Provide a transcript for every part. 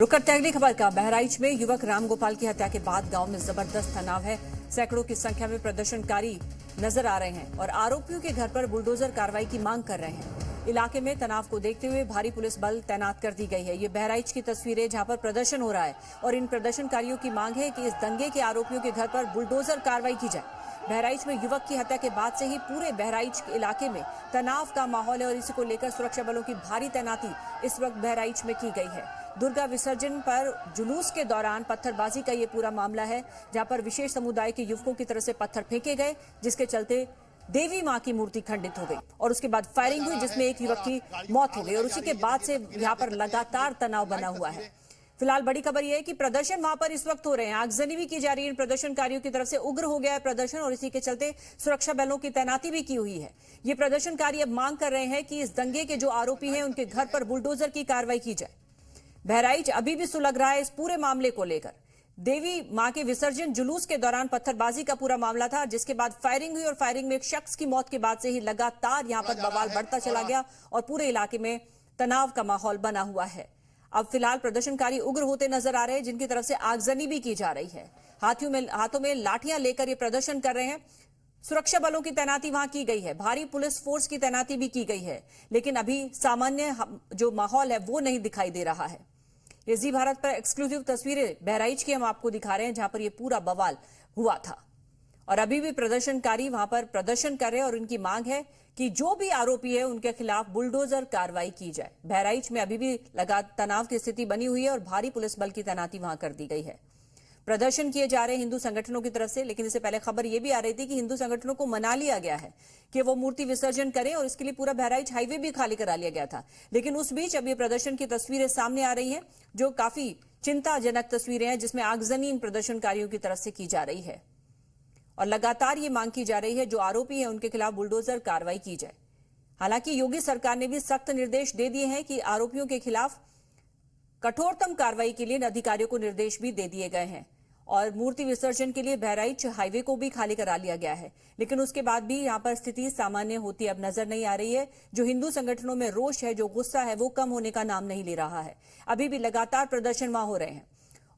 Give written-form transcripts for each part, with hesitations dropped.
रुक करते हैं अगली खबर का। बहराइच में युवक रामगोपाल की हत्या के बाद गांव में जबरदस्त तनाव है। सैकड़ों की संख्या में प्रदर्शनकारी नजर आ रहे हैं और आरोपियों के घर पर बुलडोजर कार्रवाई की मांग कर रहे हैं। इलाके में तनाव को देखते हुए भारी पुलिस बल तैनात कर दी गई है। ये बहराइच की तस्वीरें जहां पर प्रदर्शन हो रहा है और इन प्रदर्शनकारियों की मांग है कि इस दंगे के आरोपियों के घर पर बुलडोजर कार्रवाई की जाए। बहराइच में युवक की हत्या के बाद से ही पूरे बहराइच इलाके में तनाव का माहौल है और इसी को लेकर सुरक्षा बलों की भारी तैनाती इस वक्त बहराइच में की गई है। दुर्गा विसर्जन पर जुलूस के दौरान पत्थरबाजी का ये पूरा मामला है, जहां पर विशेष समुदाय के युवकों की तरफ से पत्थर फेंके गए, जिसके चलते देवी मां की मूर्ति खंडित हो गई और उसके बाद फायरिंग हुई, जिसमें एक युवक की मौत हो गई और उसी के बाद से यहाँ पर लगातार तनाव बना हुआ है। फिलहाल बड़ी खबर यह है कि प्रदर्शन वहां पर इस वक्त हो रहे हैं, आगजनी भी की जा रही है। इन प्रदर्शनकारियों की तरफ से उग्र हो गया है प्रदर्शन और इसी के चलते सुरक्षा बलों की तैनाती भी की हुई है। ये प्रदर्शनकारी अब मांग कर रहे हैं कि इस दंगे के जो आरोपी हैं उनके घर पर बुलडोजर की कार्रवाई की जाए। बहराइच अभी भी सुलग रहा है इस पूरे मामले को लेकर। देवी मां के विसर्जन जुलूस के दौरान पत्थरबाजी का पूरा मामला था, जिसके बाद फायरिंग हुई और फायरिंग में एक शख्स की मौत के बाद से ही लगातार यहां पर बवाल बढ़ता चला गया और पूरे इलाके में तनाव का माहौल बना हुआ है। अब फिलहाल प्रदर्शनकारी उग्र होते नजर आ रहे हैं, जिनकी तरफ से आगजनी भी की जा रही है। हाथों में लाठियां लेकर ये प्रदर्शन कर रहे हैं। सुरक्षा बलों की तैनाती वहां की गई है, भारी पुलिस फोर्स की तैनाती भी की गई है, लेकिन अभी सामान्य जो माहौल है वो नहीं दिखाई दे रहा है। ये जी भारत पर एक्सक्लूसिव तस्वीरें बहराइच की हम आपको दिखा रहे हैं, जहां पर ये पूरा बवाल हुआ था और अभी भी प्रदर्शनकारी वहां पर प्रदर्शन कर रहे हैं और इनकी मांग है कि जो भी आरोपी है उनके खिलाफ बुलडोजर कार्रवाई की जाए। बहराइच में अभी भी तनाव की स्थिति बनी हुई है और भारी पुलिस बल की तैनाती वहां कर दी गई है। प्रदर्शन किए जा रहे हैं हिंदू संगठनों की तरफ से, लेकिन इससे पहले खबर यह भी आ रही थी कि हिंदू संगठनों को मना लिया गया है कि वो मूर्ति विसर्जन करें और इसके लिए पूरा बहराइच हाईवे भी खाली करा लिया गया था। लेकिन उस बीच अब ये प्रदर्शन की तस्वीरें सामने आ रही हैं, जो काफी चिंताजनक तस्वीरें हैं, जिसमें आगजनी इन प्रदर्शनकारियों की तरफ से की जा रही है और लगातार ये मांग की जा रही है जो आरोपी है उनके खिलाफ बुलडोजर कार्रवाई की जाए। हालांकि योगी सरकार ने भी सख्त निर्देश दे दिए हैं कि आरोपियों के खिलाफ कठोरतम कार्रवाई के लिए अधिकारियों को निर्देश भी दे दिए गए हैं और मूर्ति विसर्जन के लिए बहराइच हाईवे को भी खाली करा लिया गया है। लेकिन उसके बाद भी यहां पर स्थिति सामान्य होती अब नजर नहीं आ रही है। जो हिंदू संगठनों में रोष है, जो गुस्सा है, वो कम होने का नाम नहीं ले रहा है। अभी भी लगातार प्रदर्शन वहां हो रहे हैं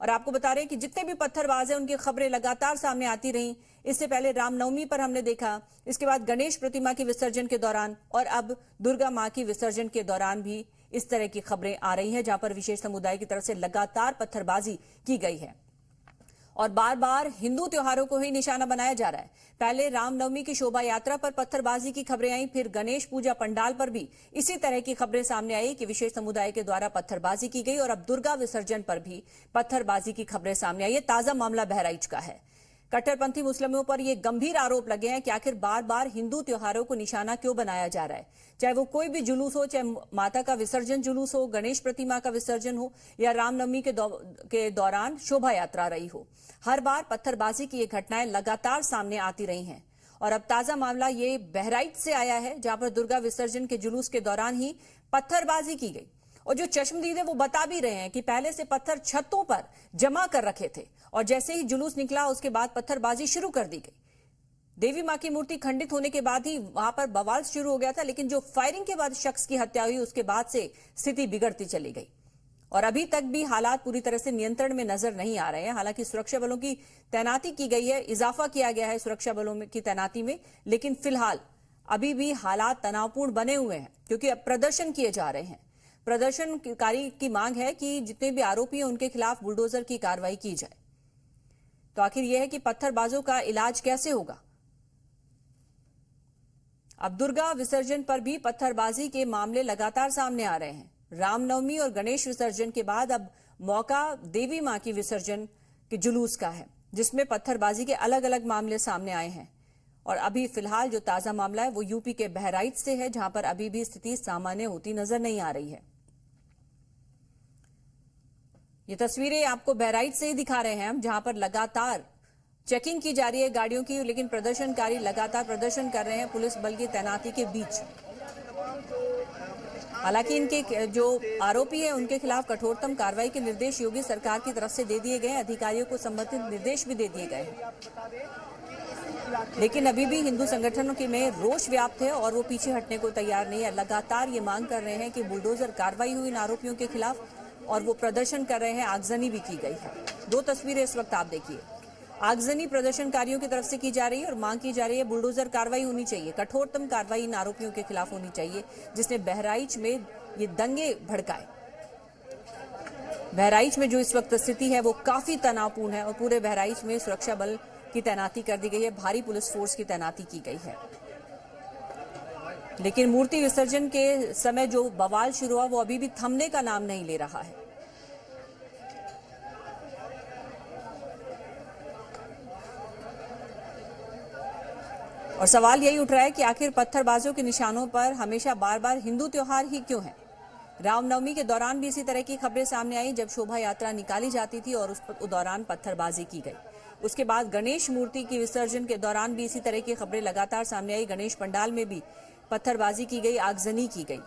और आपको बता रहे हैं कि जितने भी पत्थरबाज हैं उनकी खबरें लगातार सामने आती रहीं। इससे पहले रामनवमी पर हमने देखा, इसके बाद गणेश प्रतिमा के विसर्जन के दौरान और अब दुर्गा मां की विसर्जन के दौरान भी इस तरह की खबरें आ रही हैं, जहां पर विशेष समुदाय की तरफ से लगातार पत्थरबाजी की गई है और बार बार हिंदू त्योहारों को ही निशाना बनाया जा रहा है। पहले रामनवमी की शोभा यात्रा पर पत्थरबाजी की खबरें आई, फिर गणेश पूजा पंडाल पर भी इसी तरह की खबरें सामने आई कि विशेष समुदाय के द्वारा पत्थरबाजी की गई और अब दुर्गा विसर्जन पर भी पत्थरबाजी की खबरें सामने आई। ये ताजा मामला बहराइच का है। कट्टरपंथी मुस्लिमों पर यह गंभीर आरोप लगे हैं कि आखिर बार बार हिंदू त्योहारों को निशाना क्यों बनाया जा रहा है, चाहे वो कोई भी जुलूस हो, चाहे माता का विसर्जन जुलूस हो, गणेश प्रतिमा का विसर्जन हो या रामनवमी के दौरान शोभा यात्रा रही हो। हर बार पत्थरबाजी की ये घटनाएं लगातार सामने आती रही हैं और अब ताजा मामला ये बहराइच से आया है, जहां पर दुर्गा विसर्जन के जुलूस के दौरान ही पत्थरबाजी की गई और जो चश्मदीद है वो बता भी रहे हैं कि पहले से पत्थर छतों पर जमा कर रखे थे और जैसे ही जुलूस निकला उसके बाद पत्थरबाजी शुरू कर दी गई। देवी मां की मूर्ति खंडित होने के बाद ही वहां पर बवाल शुरू हो गया था, लेकिन जो फायरिंग के बाद शख्स की हत्या हुई उसके बाद से स्थिति बिगड़ती चली गई और अभी तक भी हालात पूरी तरह से नियंत्रण में नजर नहीं आ रहे हैं। हालांकि सुरक्षा बलों की तैनाती की गई है, इजाफा किया गया है सुरक्षा बलों की तैनाती में, लेकिन फिलहाल अभी भी हालात तनावपूर्ण बने हुए हैं क्योंकि अब प्रदर्शन किए जा रहे हैं। प्रदर्शनकारी की मांग है कि जितने भी आरोपी हैं उनके खिलाफ बुलडोजर की कार्रवाई की जाए। तो आखिर यह है कि पत्थरबाजों का इलाज कैसे होगा। अब दुर्गा विसर्जन पर भी पत्थरबाजी के मामले लगातार सामने आ रहे हैं। रामनवमी और गणेश विसर्जन के बाद अब मौका देवी मां की विसर्जन के जुलूस का है, जिसमें पत्थरबाजी के अलग अलग मामले सामने आए हैं और अभी फिलहाल जो ताजा मामला है वो यूपी के बहराइच से है, जहां पर अभी भी स्थिति सामान्य होती नजर नहीं आ रही है। ये तस्वीरें आपको बहराइच से ही दिखा रहे हैं हम, जहां पर लगातार चेकिंग की जा रही है गाड़ियों की, लेकिन प्रदर्शनकारी लगातार प्रदर्शन कर रहे हैं पुलिस बल की तैनाती के बीच। हालांकि इनके जो आरोपी हैं उनके खिलाफ कठोरतम कार्रवाई के निर्देश योगी सरकार की तरफ से दे दिए गए, अधिकारियों को संबंधित निर्देश भी दे दिए गए हैं, लेकिन अभी भी हिंदू संगठनों के में रोष व्याप्त है और वो पीछे हटने को तैयार नहीं है। लगातार ये मांग कर रहे हैं कि बुलडोजर कार्रवाई हुई इन आरोपियों के खिलाफ और वो प्रदर्शन कर रहे हैं। आगजनी भी की गई है। दो तस्वीरें इस वक्त आप देखिए। आगजनी प्रदर्शनकारियों की तरफ से की जा रही है और मांग की जा रही है बुलडोजर कार्रवाई होनी चाहिए, कठोरतम कार्रवाई इन आरोपियों के खिलाफ होनी चाहिए जिसने बहराइच में ये दंगे भड़काए। बहराइच में जो इस वक्त स्थिति है वो काफी तनावपूर्ण है और पूरे बहराइच में सुरक्षा बल की तैनाती कर दी गई है, भारी पुलिस फोर्स की तैनाती की गई है। लेकिन मूर्ति विसर्जन के समय जो बवाल शुरू हुआ वो अभी भी थमने का नाम नहीं ले रहा है। और सवाल यही उठ रहा है कि आखिर पत्थरबाजों के निशानों पर हमेशा बार बार हिंदू त्योहार ही क्यों है। रामनवमी के दौरान भी इसी तरह की खबरें सामने आई जब शोभा यात्रा निकाली जाती थी और उस दौरान पत्थरबाजी की गई। उसके बाद गणेश मूर्ति की विसर्जन के दौरान भी इसी तरह की खबरें लगातार सामने आई। गणेश पंडाल में भी पत्थरबाजी की गई, आगजनी की गई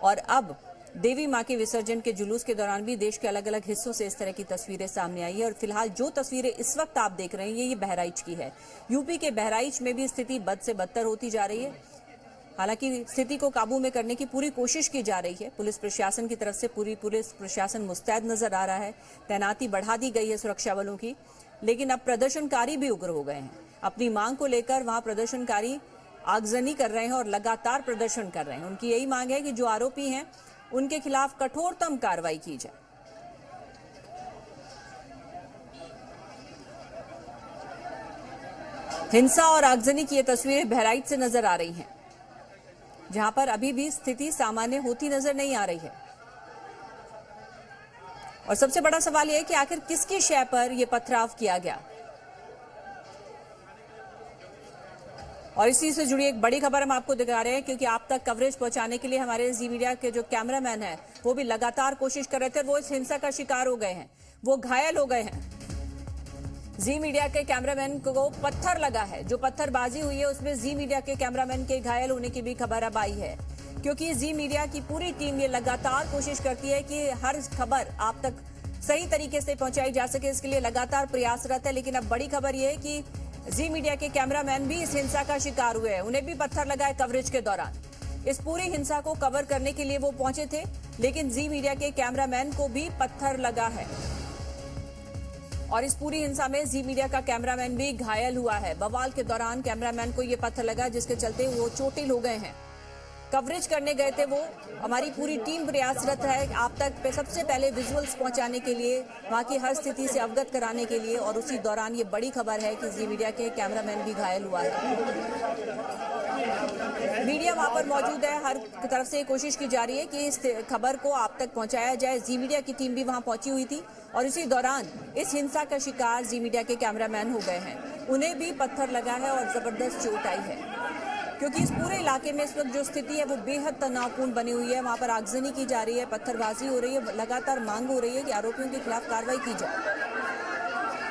और अब देवी मां के विसर्जन के जुलूस के दौरान भी देश के अलग अलग हिस्सों से इस तरह की तस्वीरें सामने आई है। और फिलहाल जो तस्वीरें इस वक्त आप देख रहे हैं ये बहराइच की है। यूपी के बहराइच में भी स्थिति बद से बदतर होती जा रही है। हालांकि स्थिति को काबू में करने की पूरी कोशिश की जा रही है। पुलिस प्रशासन की तरफ से पूरी पुलिस प्रशासन मुस्तैद नजर आ रहा है। तैनाती बढ़ा दी गई है सुरक्षा बलों की। लेकिन अब प्रदर्शनकारी भी उग्र हो गए हैं। अपनी मांग को लेकर वहां प्रदर्शनकारी आगजनी कर रहे हैं और लगातार प्रदर्शन कर रहे हैं। उनकी यही मांग है कि जो आरोपी हैं उनके खिलाफ कठोरतम कार्रवाई की जाए। हिंसा और आगजनी की ये तस्वीरें बहराइच से नजर आ रही हैं, जहां पर अभी भी स्थिति सामान्य होती नजर नहीं आ रही है। और सबसे बड़ा सवाल यह है कि आखिर किसकी शय पर यह पथराव किया गया। और इसी से जुड़ी एक बड़ी खबर हम आपको दिखा रहे हैं, क्योंकि आप तक कवरेज पहुंचाने के लिए हमारे जी मीडिया के जो कैमरामैन हैं वो भी लगातार कोशिश कर रहे थे। वो इस हिंसा का शिकार हो गए हैं, वो घायल हो गए हैं। जी मीडिया के कैमरामैन को पत्थर लगा है। जो पत्थरबाजी हुई है उसमें जी मीडिया के कैमरामैन के घायल होने की भी खबर अब आई है, क्योंकि जी मीडिया की पूरी टीम ये लगातार कोशिश करती है कि हर खबर आप तक सही तरीके से पहुंचाई जा सके, इसके लिए लगातार प्रयासरत है। लेकिन अब बड़ी खबर यह है कि जी मीडिया के कैमरामैन भी इस हिंसा का शिकार हुए हैं। उन्हें भी पत्थर लगा है कवरेज के दौरान। इस पूरी हिंसा को कवर करने के लिए वो पहुंचे थे, लेकिन जी मीडिया के कैमरामैन को भी पत्थर लगा है। और इस पूरी हिंसा में जी मीडिया का कैमरामैन भी घायल हुआ है। बवाल के दौरान कैमरामैन को ये पत्थर लगा, जिसके चलते वो चोटिल हो गए हैं। कवरेज करने गए थे वो। हमारी पूरी टीम प्रयासरत है आप तक सबसे पहले विजुअल्स पहुंचाने के लिए, वहां की हर स्थिति से अवगत कराने के लिए। और उसी दौरान ये बड़ी खबर है कि जी मीडिया के कैमरामैन भी घायल हुआ है। मीडिया वहां पर मौजूद है, हर तरफ से कोशिश की जा रही है कि इस खबर को आप तक पहुंचाया जाए। जी मीडिया की टीम भी वहां पहुंची हुई थी और इसी दौरान इस हिंसा का शिकार जी मीडिया के कैमरामैन हो गए हैं। उन्हें भी पत्थर लगा है और जबरदस्त चोट आई है, क्योंकि इस पूरे इलाके में इस वक्त जो स्थिति है वो बेहद तनावपूर्ण बनी हुई है। वहां पर आगजनी की जा रही है, पत्थरबाजी हो रही है, लगातार मांग हो रही है कि आरोपियों के खिलाफ कार्रवाई की जाए।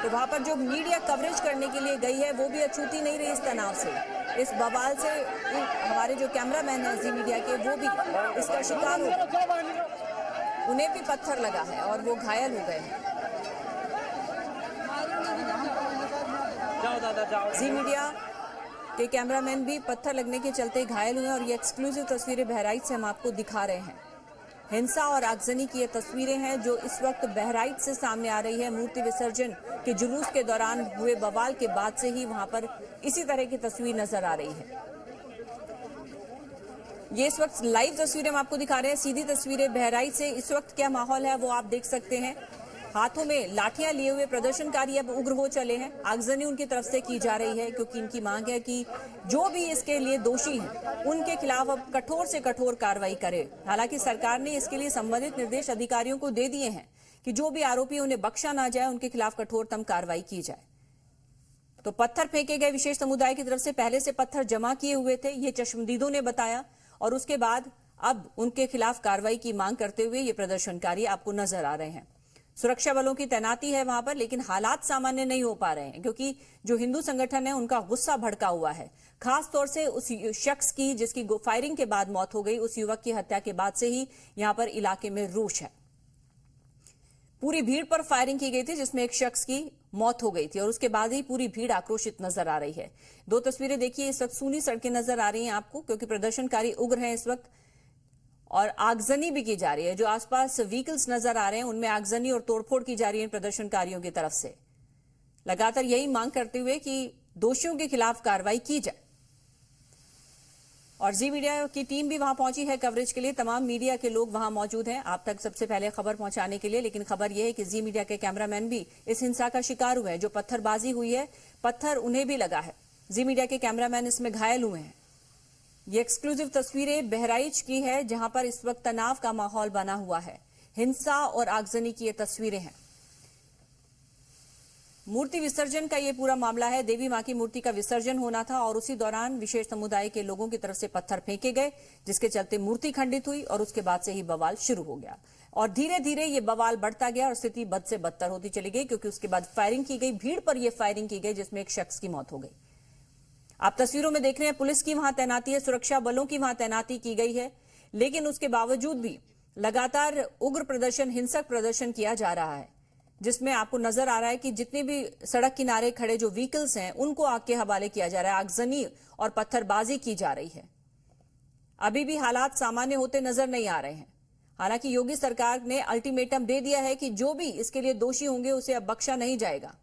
तो वहां पर जो मीडिया कवरेज करने के लिए गई है वो भी अछूती नहीं रही इस तनाव से, इस बवाल से। हमारे जो कैमरामैन हैं जी मीडिया के वो भी इसका शिकार हो, उन्हें भी पत्थर लगा है और वो घायल हो गए हैं। जी मीडिया के कैमरामैन भी पत्थर लगने के चलते घायल हुए और ये एक्सक्लूसिव तस्वीरें बहराइच से हम आपको दिखा रहे हैं। हिंसा और आगजनी की ये तस्वीरें हैं जो इस वक्त बहराइच से सामने आ रही है। मूर्ति विसर्जन के जुलूस के दौरान हुए बवाल के बाद से ही वहां पर इसी तरह की तस्वीर नजर आ रही है। ये इस वक्त लाइव तस्वीरें हम आपको दिखा रहे हैं, सीधी तस्वीरें बहराइच से। इस वक्त क्या माहौल है वो आप देख सकते हैं। हाथों में लाठियां लिए हुए प्रदर्शनकारी अब उग्र हो चले हैं। आगजनी उनकी तरफ से की जा रही है, क्योंकि इनकी मांग है कि जो भी इसके लिए दोषी हैं उनके खिलाफ अब कठोर से कठोर कार्रवाई करे। हालांकि सरकार ने इसके लिए संबंधित निर्देश अधिकारियों को दे दिए हैं कि जो भी आरोपी उन्हें बख्शा ना जाए, उनके खिलाफ कठोरतम कार्रवाई की जाए। तो पत्थर फेंके गए विशेष समुदाय की तरफ से पहले से पत्थर जमा किए हुए थे, ये चश्मदीदों ने बताया। और उसके बाद अब उनके खिलाफ कार्रवाई की मांग करते हुए ये प्रदर्शनकारी आपको नजर आ रहे हैं। सुरक्षा बलों की तैनाती है वहां पर, लेकिन हालात सामान्य नहीं हो पा रहे हैं, क्योंकि जो हिंदू संगठन है उनका गुस्सा भड़का हुआ है। खास तौर से उस शख्स की जिसकी फायरिंग के बाद मौत हो गई, उस युवक की हत्या के बाद से ही यहां पर इलाके में रोष है। पूरी भीड़ पर फायरिंग की गई थी, जिसमें एक शख्स की मौत हो गई थी और उसके बाद ही पूरी भीड़ आक्रोशित नजर आ रही है। दो तस्वीरें देखिए, इस वक्त सूनी सड़कें नजर आ रही हैं आपको, क्योंकि प्रदर्शनकारी उग्र हैं इस वक्त। और आगजनी भी की जा रही है। जो आसपास व्हीकल्स नजर आ रहे हैं उनमें आगजनी और तोड़फोड़ की जा रही है प्रदर्शनकारियों की तरफ से, लगातार यही मांग करते हुए कि दोषियों के खिलाफ कार्रवाई की जाए। और जी मीडिया की टीम भी वहां पहुंची है कवरेज के लिए। तमाम मीडिया के लोग वहां मौजूद हैं आप तक सबसे पहले खबर पहुंचाने के लिए। लेकिन खबर यह है कि जी मीडिया के कैमरामैन भी इस हिंसा का शिकार हुए हैं। जो पत्थरबाजी हुई है, पत्थर उन्हें भी लगा है। जी मीडिया के कैमरामैन इसमें घायल हुए हैं। ये एक्सक्लूसिव तस्वीरें बहराइच की है, जहां पर इस वक्त तनाव का माहौल बना हुआ है। हिंसा और आगजनी की ये तस्वीरें हैं। मूर्ति विसर्जन का ये पूरा मामला है। देवी मां की मूर्ति का विसर्जन होना था और उसी दौरान विशेष समुदाय के लोगों की तरफ से पत्थर फेंके गए, जिसके चलते मूर्ति खंडित हुई और उसके बाद से ही बवाल शुरू हो गया। और धीरे धीरे ये बवाल बढ़ता गया और स्थिति बद से बदतर होती चली गई, क्योंकि उसके बाद फायरिंग की गई, भीड़ पर यह फायरिंग की गई, जिसमें एक शख्स की मौत हो गई। आप तस्वीरों में देख रहे हैं पुलिस की वहां तैनाती है, सुरक्षा बलों की वहां तैनाती की गई है। लेकिन उसके बावजूद भी लगातार उग्र प्रदर्शन, हिंसक प्रदर्शन किया जा रहा है, जिसमें आपको नजर आ रहा है कि जितने भी सड़क किनारे खड़े जो व्हीकल्स हैं उनको आग के हवाले किया जा रहा है। आगजनी और पत्थरबाजी की जा रही है। अभी भी हालात सामान्य होते नजर नहीं आ रहे हैं। हालांकि योगी सरकार ने अल्टीमेटम दे दिया है कि जो भी इसके लिए दोषी होंगे उसे अब बख्शा नहीं जाएगा।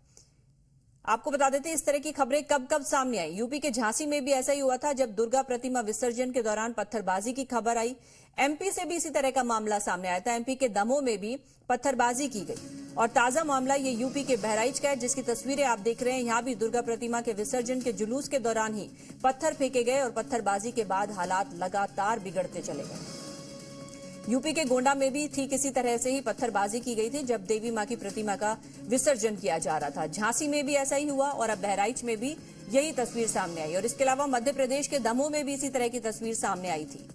आपको बता देते हैं इस तरह की खबरें कब कब सामने आई। यूपी के झांसी में भी ऐसा ही हुआ था, जब दुर्गा प्रतिमा विसर्जन के दौरान पत्थरबाजी की खबर आई। एमपी से भी इसी तरह का मामला सामने आया था। एमपी के दमोह में भी पत्थरबाजी की गई। और ताजा मामला ये यूपी के बहराइच का है, जिसकी तस्वीरें आप देख रहे हैं। यहां भी दुर्गा प्रतिमा के विसर्जन के जुलूस के दौरान ही पत्थर फेंके गए और पत्थरबाजी के बाद हालात लगातार बिगड़ते चले गए। यूपी के गोंडा में भी ठीक इसी तरह से ही पत्थरबाजी की गई थी, जब देवी मां की प्रतिमा का विसर्जन किया जा रहा था। झांसी में भी ऐसा ही हुआ और अब बहराइच में भी यही तस्वीर सामने आई। और इसके अलावा मध्य प्रदेश के दमोह में भी इसी तरह की तस्वीर सामने आई थी।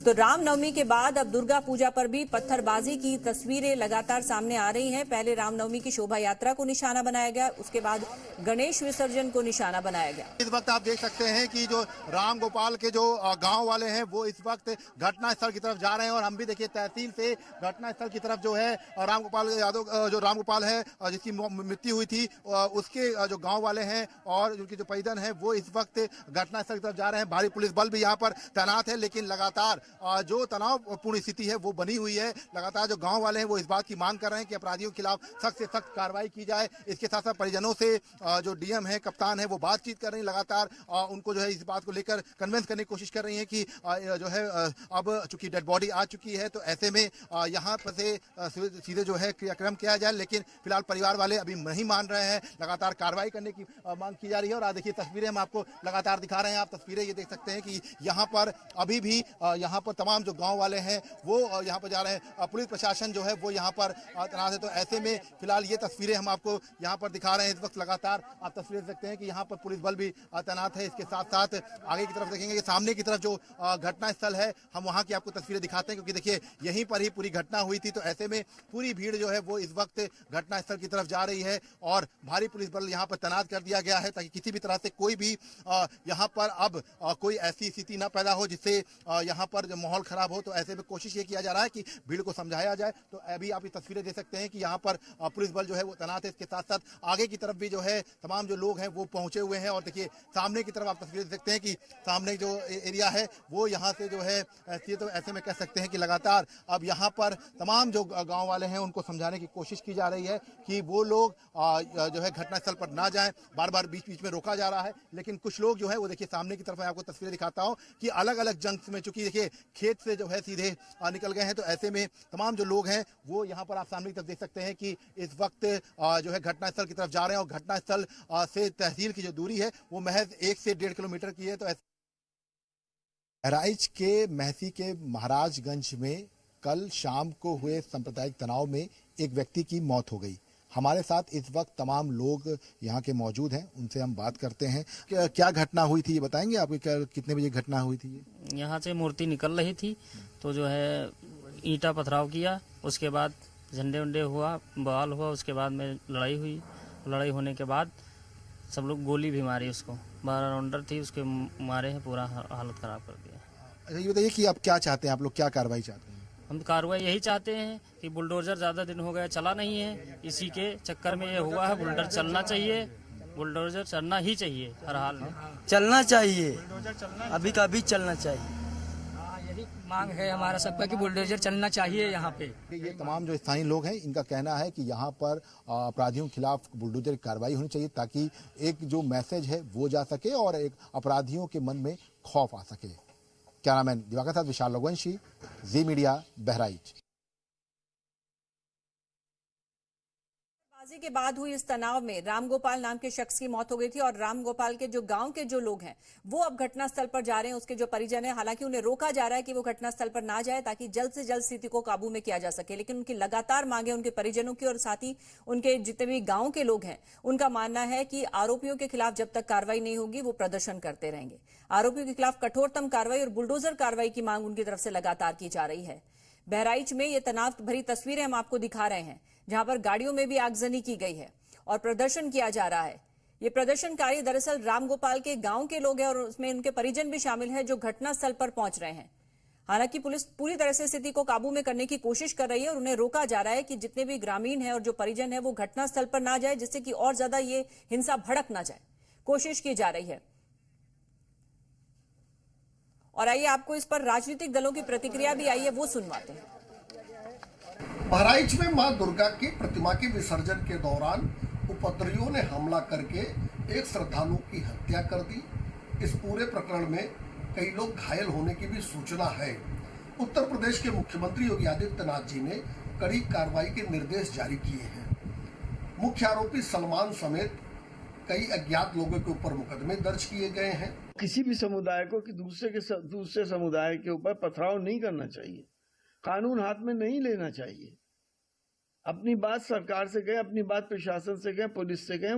तो रामनवमी के बाद अब दुर्गा पूजा पर भी पत्थरबाजी की तस्वीरें लगातार सामने आ रही हैं। पहले रामनवमी की शोभा यात्रा को निशाना बनाया गया, उसके बाद गणेश विसर्जन को निशाना बनाया गया। इस वक्त आप देख सकते हैं कि जो राम गोपाल के जो गांव वाले हैं वो इस वक्त घटनास्थल की तरफ जा रहे हैं। और हम भी देखिए तहसील से घटनास्थल की तरफ जो है राम गोपाल यादव, जो राम गोपाल है जिसकी मृत्यु हुई थी, उसके जो गाँव वाले हैं और उनके जो परिजन है वो इस वक्त घटनास्थल की तरफ जा रहे हैं। भारी पुलिस बल भी यहाँ पर तैनात है, लेकिन लगातार जो तनावपूर्ण स्थिति है वो बनी हुई है। लगातार जो गांव वाले हैं वो इस बात की मांग कर रहे हैं कि अपराधियों के खिलाफ सख्त से सख्त कार्रवाई की जाए। इसके साथ साथ परिजनों से जो डीएम है, कप्तान है, वो बातचीत कर रही है लगातार। उनको जो है इस बात को लेकर कन्विंस करने की कोशिश कर रही है कि जो है अब चूंकि डेड बॉडी आ चुकी है तो ऐसे में यहाँ पर से सीधे जो है क्रियाक्रम किया जाए। लेकिन फिलहाल परिवार वाले अभी नहीं मान रहे हैं, लगातार कार्रवाई करने की मांग की जा रही है। और देखिए तस्वीरें हम आपको लगातार दिखा रहे हैं। आप तस्वीरें ये देख सकते हैं कि यहाँ पर अभी भी यहाँ पर तमाम जो गांव वाले हैं वो यहाँ पर जा रहे हैं। पुलिस प्रशासन जो है वो यहाँ पर तैनात है। तो ऐसे में फिलहाल ये तस्वीरें हम आपको यहाँ पर दिखा रहे हैं। इस वक्त लगातार आप तस्वीरें देख सकते हैं कि यहाँ पर पुलिस बल भी तैनात है। इसके साथ साथ आगे की तरफ देखेंगे कि सामने की तरफ जो घटनास्थल है हम वहाँ की आपको तस्वीरें दिखाते हैं, क्योंकि देखिए यहीं पर ही पूरी घटना हुई थी। तो ऐसे में पूरी भीड़ जो है वो इस वक्त घटनास्थल की तरफ जा रही है और भारी पुलिस बल यहाँ पर तैनात कर दिया गया है, ताकि किसी भी तरह से कोई भी यहाँ पर अब कोई ऐसी स्थिति न पैदा हो जिससे यहाँ पर जो माहौल खराब हो। तो ऐसे में कोशिश ये किया जा रहा है कि भीड़ को समझाया जाए। तो अभी आप ये तस्वीरें देख सकते हैं कि यहाँ पर पुलिस बल जो है वो तैनात है। इसके साथ साथ आगे की तरफ भी जो है तमाम जो लोग हैं वो पहुंचे हुए हैं। और देखिए सामने की तरफ आप तस्वीरें देख सकते हैं कि सामने जो एरिया है वो यहाँ से जो है तो ऐसे में कह सकते हैं कि लगातार अब यहाँ पर तमाम जो गाँव वाले हैं उनको समझाने की कोशिश की जा रही है कि वो लोग जो है घटनास्थल पर ना जाएं। बार बार बीच बीच में रोका जा रहा है, लेकिन कुछ लोग जो है वो देखिए सामने की तरफ मैं आपको तस्वीरें दिखाता हूँ कि अलग अलग जंक्स में, चूंकि देखिए खेत से जो है सीधे निकल गए हैं। तो ऐसे में तमाम जो लोग हैं वो यहाँ पर आप सामने की तरफ देख सकते हैं कि इस वक्त जो है घटनास्थल की तरफ जा रहे हैं। और घटनास्थल से तहसील की जो दूरी है वो महज 1 से 1.5 किलोमीटर की है। तो बहराइच के महसी के महाराजगंज में कल शाम को हुए सांप्रदायिक तनाव में एक व्यक्ति की मौत हो गई। हमारे साथ इस वक्त तमाम लोग यहाँ के मौजूद हैं, उनसे हम बात करते हैं। क्या घटना हुई थी ये बताएंगे आप? कितने बजे घटना हुई थी? यहाँ से मूर्ति निकल रही थी तो जो है ईंटा पथराव किया, उसके बाद झंडे वंडे हुआ, बवाल हुआ, उसके बाद में लड़ाई हुई। लड़ाई होने के बाद सब लोग गोली भी मारी उसको। 12 राउंडर थी उसके मारे हैं, पूरा हालत खराब कर दिया। अच्छा ये बताइए कि आप क्या चाहते हैं, आप लोग क्या कार्रवाई चाहते हैं? हम कार्रवाई यही चाहते हैं कि बुलडोजर ज़्यादा दिन हो गया चला नहीं है, इसी के चक्कर में ये हुआ है। बुलडोजर चलना चाहिए, बुलडोजर चलना ही चाहिए, हर हाल में चलना चाहिए, अभी का अभी चलना चाहिए। मांग है हमारा सबका कि बुलडोजर चलना चाहिए यहाँ पे। ये तमाम जो स्थानीय लोग हैं इनका कहना है कि यहाँ पर अपराधियों के खिलाफ बुलडोजर की कार्रवाई होनी चाहिए ताकि एक जो मैसेज है वो जा सके और एक अपराधियों के मन में खौफ आ सके। कैमरामैन दिवाकर साथ विशाल रघुवंशी, जी मीडिया, बहराइच। बाजी के बाद हुई इस तनाव में रामगोपाल नाम के शख्स की मौत हो गई थी और रामगोपाल के जो गांव के जो लोग हैं वो अब घटनास्थल पर जा रहे हैं। उसके जो परिजन हैं, हालांकि उन्हें रोका जा रहा है कि वो घटनास्थल पर ना जाए ताकि जल्द से जल्द स्थिति को काबू में किया जा सके, लेकिन उनकी लगातार मांगे उनके परिजनों की और साथ ही उनके जितने भी गांव के लोग हैं उनका मानना है कि आरोपियों के खिलाफ जब तक कार्रवाई नहीं होगी वो प्रदर्शन करते रहेंगे। आरोपियों के खिलाफ कठोरतम कार्रवाई और बुलडोजर कार्रवाई की मांग उनकी तरफ से लगातार की जा रही है। बहराइच में ये तनाव भरी तस्वीरें हम आपको दिखा रहे हैं जहां पर गाड़ियों में भी आगजनी की गई है और प्रदर्शन किया जा रहा है। ये प्रदर्शनकारी दरअसल रामगोपाल के गांव के लोग हैं और उसमें उनके परिजन भी शामिल हैं जो घटनास्थल पर पहुंच रहे हैं। हालांकि पुलिस पूरी तरह से स्थिति को काबू में करने की कोशिश कर रही है और उन्हें रोका जा रहा है कि जितने भी ग्रामीण हैं और जो परिजन हैं वो घटनास्थल पर ना जाए, जिससे कि और ज्यादा ये हिंसा भड़क ना जाए, कोशिश की जा रही है। और आइए आपको इस पर राजनीतिक दलों की प्रतिक्रिया भी आई है, वो सुनवाते हैं। बहराइच में मां दुर्गा की प्रतिमा के विसर्जन के दौरान उपद्रवियों ने हमला करके एक श्रद्धालु की हत्या कर दी। इस पूरे प्रकरण में कई लोग घायल होने की भी सूचना है। उत्तर प्रदेश के मुख्यमंत्री योगी आदित्यनाथ जी ने कड़ी कार्रवाई के निर्देश जारी किए हैं। मुख्य आरोपी सलमान समेत कई अज्ञात लोगों के ऊपर मुकदमे दर्ज किए गए हैं। किसी भी समुदाय को कि दूसरे समुदाय के ऊपर पथराव नहीं करना चाहिए, कानून हाथ में नहीं लेना चाहिए। अपनी बात सरकार से कहें, अपनी बात प्रशासन से कहें, पुलिस से कहें,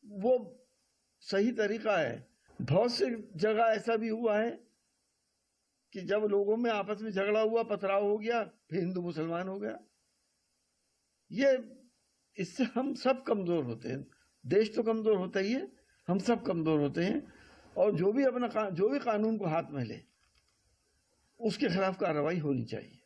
वो सही तरीका है। बहुत से जगह ऐसा भी हुआ है कि जब लोगों में आपस में झगड़ा हुआ, पथराव हो गया, फिर हिंदू मुसलमान हो गया। इससे हम सब कमजोर होते हैं। देश तो कमजोर होता ही है, हम सब कमजोर होते हैं। और जो भी कानून को हाथ में ले उसके खिलाफ कार्रवाई होनी चाहिए।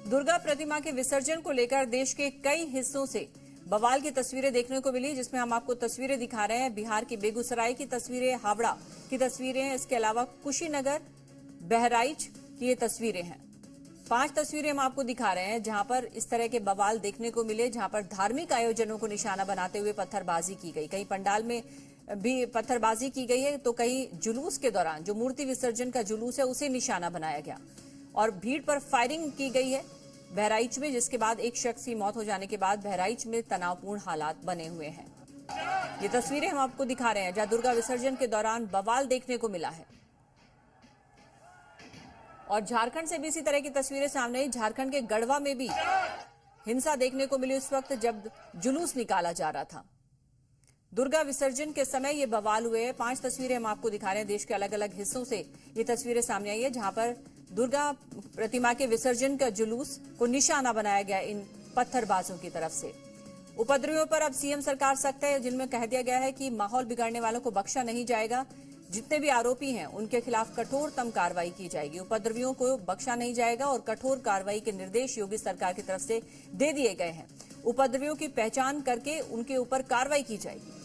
दुर्गा प्रतिमा के विसर्जन को लेकर देश के कई हिस्सों से बवाल की तस्वीरें देखने को मिली, जिसमें हम आपको तस्वीरें दिखा रहे हैं। बिहार की बेगूसराय की तस्वीरें, हावड़ा की तस्वीरें हैं, इसके अलावा कुशीनगर, बहराइच की ये तस्वीरें हैं। 5 तस्वीरें हम आपको दिखा रहे हैं जहां पर इस तरह के बवाल देखने को मिले, जहां पर धार्मिक आयोजनों को निशाना बनाते हुए पत्थरबाजी की गई। कहीं पंडाल में भी पत्थरबाजी की गई है तो कहीं जुलूस के दौरान जो मूर्ति विसर्जन का जुलूस है उसे निशाना बनाया गया और भीड़ पर फायरिंग की गई है बहराइच में, जिसके बाद एक शख्स की मौत हो जाने के बाद बहराइच में तनावपूर्ण हालात बने हुए हैं। ये तस्वीरें हम आपको दिखा रहे हैं जहां दुर्गा विसर्जन के दौरान बवाल देखने को मिला है। और झारखंड से भी इसी तरह की तस्वीरें सामने आई। झारखंड के गढ़वा में भी हिंसा देखने को मिली उस वक्त जब जुलूस निकाला जा रहा था। दुर्गा विसर्जन के समय ये बवाल हुए हैं। 5 तस्वीरें हम आपको दिखा रहे हैं। देश के अलग अलग हिस्सों से ये तस्वीरें सामने आई है जहां पर दुर्गा प्रतिमा के विसर्जन का जुलूस को निशाना बनाया गया इन पत्थरबाजों की तरफ से। उपद्रवियों पर अब सीएम सरकार सख्त है, जिनमें कह दिया गया है कि माहौल बिगाड़ने वालों को बख्शा नहीं जाएगा। जितने भी आरोपी हैं उनके खिलाफ कठोरतम कार्रवाई की जाएगी। उपद्रवियों को बख्शा नहीं जाएगा और कठोर कार्रवाई के निर्देश योगी सरकार की तरफ से दे दिए गए हैं। उपद्रवियों की पहचान करके उनके ऊपर कार्रवाई की जाएगी।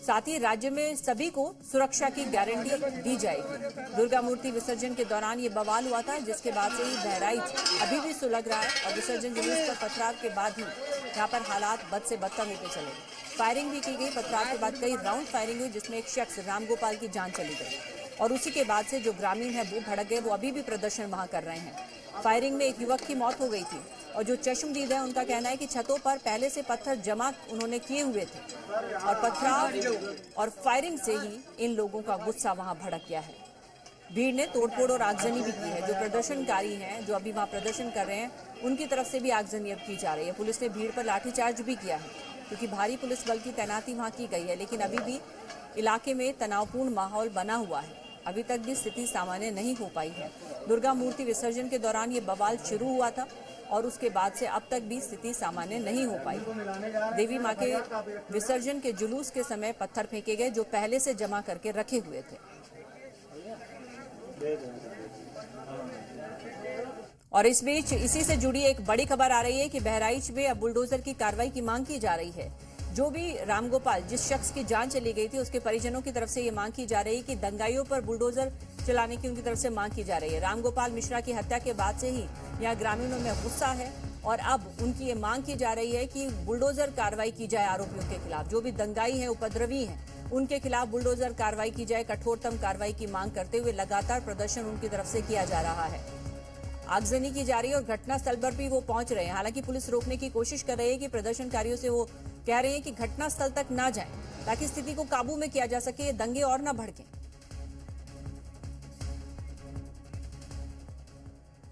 साथ ही राज्य में सभी को सुरक्षा की गारंटी दी जाएगी। दुर्गा मूर्ति विसर्जन के दौरान ये बवाल हुआ था, जिसके बाद से ही बहराइच अभी भी सुलग रहा है और विसर्जन जुलूस पर पथराव के बाद ही यहाँ पर हालात बद से बदतर होते चले। फायरिंग भी की गई। पथराव के बाद कई राउंड फायरिंग हुई जिसमें एक शख्स रामगोपाल की जान चली गई और उसी के बाद से जो ग्रामीण है वो भड़क गए। वो अभी भी प्रदर्शन वहां कर रहे हैं। फायरिंग में एक युवक की मौत हो गई थी और जो चश्मदीद है उनका कहना है कि छतों पर पहले से पत्थर जमा उन्होंने किए हुए थे और पथराव और फायरिंग से ही इन लोगों का गुस्सा वहां भड़क गया है। भीड़ ने तोड़फोड़ और आगजनी भी की है। जो प्रदर्शनकारी हैं जो अभी वहां प्रदर्शन कर रहे हैं उनकी तरफ से भी आगजनी अब की जा रही है। पुलिस ने भीड़ पर लाठीचार्ज भी किया है क्योंकि भारी पुलिस बल की तैनाती वहां की गई है, लेकिन अभी भी इलाके में तनावपूर्ण माहौल बना हुआ है। अभी तक भी स्थिति सामान्य नहीं हो पाई है। दुर्गा मूर्ति विसर्जन के दौरान ये बवाल शुरू हुआ था और उसके बाद से अब तक भी स्थिति सामान्य नहीं हो पाई। देवी मां के विसर्जन के जुलूस के समय पत्थर फेंके गए जो पहले से जमा करके रखे हुए थे। और इस बीच इसी से जुड़ी एक बड़ी खबर आ रही है कि बहराइच में अब बुलडोजर की कार्रवाई की मांग की जा रही है। जो भी रामगोपाल, जिस शख्स की जान चली गई थी, उसके परिजनों की तरफ से ये मांग की जा रही है कि दंगाइयों पर बुलडोजर चलाने की उनकी तरफ से मांग की जा रही है। रामगोपाल मिश्रा की हत्या के बाद से ही यहाँ ग्रामीणों में गुस्सा है और अब उनकी ये मांग की जा रही है कि बुलडोजर कार्रवाई की जाए आरोपियों के खिलाफ। जो भी दंगाई है, उपद्रवी हैं, उनके खिलाफ बुलडोजर कार्रवाई की जाए, कठोरतम कार्रवाई की मांग करते हुए लगातार प्रदर्शन उनकी तरफ से किया जा रहा है। आगजनी की जा रही है और घटनास्थल पर भी वो पहुंच रहे हैं। हालांकि पुलिस रोकने की कोशिश कर रही है कि प्रदर्शनकारियों से वो कह रहे हैं कि घटनास्थल तक ना जाएं ताकि स्थिति को काबू में किया जा सके, ये दंगे और ना भड़कें।